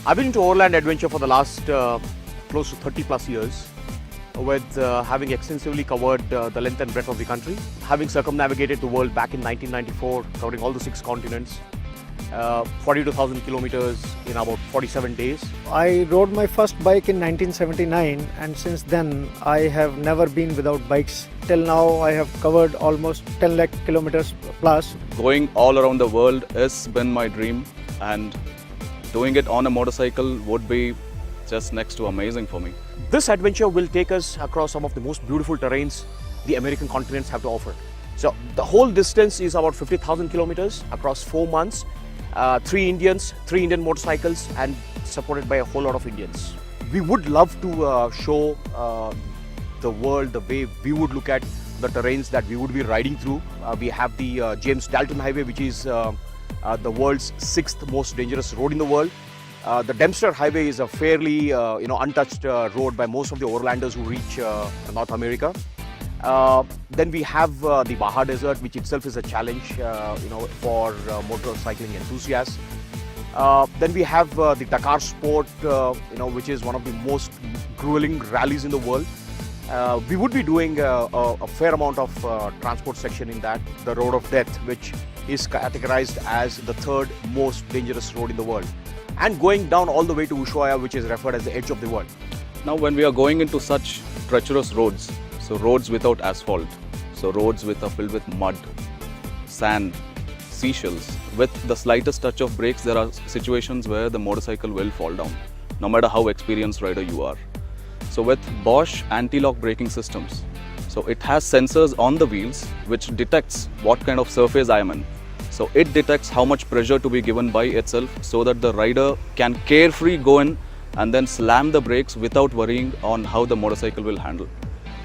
I've been into overland adventure for the last close to 30 plus years, with having extensively covered the length and breadth of the country, having circumnavigated the world back in 1994, covering all the 6 continents, 42,000 kilometers in about 47 days. I rode my first bike in 1979, and since then I have never been without bikes. Till now I have covered almost 10 lakh kilometers plus. Going all around the world has been my dream, and doing it on a motorcycle would be just next to amazing for me. This adventure will take us across some of the most beautiful terrains the American continents have to offer. So the whole distance is about 50,000 kilometers across 4 months, 3 Indian motorcycles, and supported by a whole lot of Indians. We would love to show the world the way we would look at the terrains that we would be riding through. We have the James Dalton Highway, which is the world's 6th most dangerous road in the world. The Dempster Highway is a fairly untouched road by most of the overlanders who reach North America. Then we have the Baja Desert, which itself is a challenge for motorcycling enthusiasts. Then we have the Dakar Sport, which is one of the most grueling rallies in the world. We would be doing a fair amount of transport section in that, the Road of Death, which is categorized as the 3rd most dangerous road in the world, and going down all the way to Ushuaia, which is referred as the edge of the world. Now when we are going into such treacherous roads, so roads without asphalt, so roads filled with mud, sand, seashells, with the slightest touch of brakes, there are situations where the motorcycle will fall down, no matter how experienced rider you are. So with Bosch anti-lock braking systems, so it has sensors on the wheels which detects what kind of surface I am in. So it detects how much pressure to be given by itself, so that the rider can carefree go in and then slam the brakes without worrying on how the motorcycle will handle.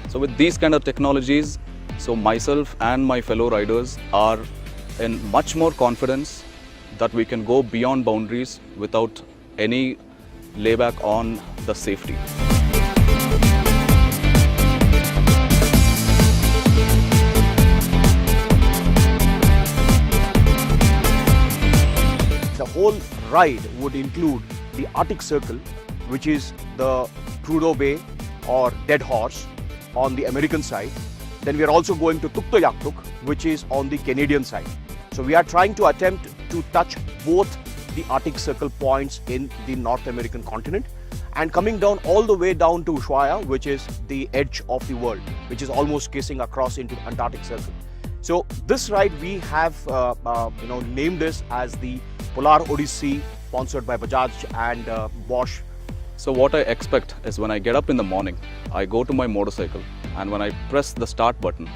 So with these kind of technologies, so myself and my fellow riders are in much more confidence that we can go beyond boundaries without any layback on the safety. The whole ride would include the Arctic Circle, which is the Prudhoe Bay or Dead Horse on the American side. Then we are also going to Tuktoyaktuk, which is on the Canadian side. So we are trying to attempt to touch both the Arctic Circle points in the North American continent, and coming down all the way down to Ushuaia, which is the edge of the world, which is almost kissing across into the Antarctic Circle. So this ride we have named this as the Polar Odyssey, sponsored by Bajaj and Bosch. So what I expect is, when I get up in the morning, I go to my motorcycle, and when I press the start button,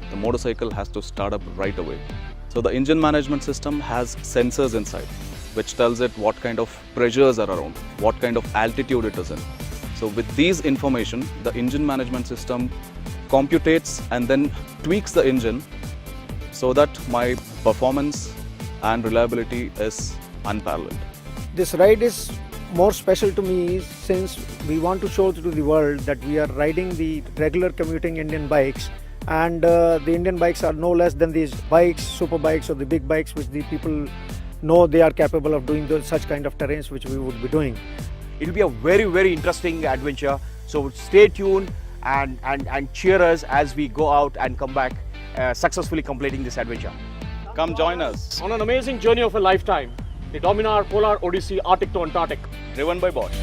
the motorcycle has to start up right away. So the engine management system has sensors inside, which tells it what kind of pressures are around, what kind of altitude it is in. So with these information, the engine management system computates and then tweaks the engine so that my performance and reliability is unparalleled. This ride is more special to me since we want to show to the world that we are riding the regular commuting Indian bikes, and the Indian bikes are no less than these bikes, super bikes, or the big bikes which the people know they are capable of doing such kind of terrains which we would be doing. It will be a very, very interesting adventure. So stay tuned and cheer us as we go out and come back successfully completing this adventure. Come join us. On an amazing journey of a lifetime, the Dominar Polar Odyssey Arctic to Antarctic. Driven by Bosch.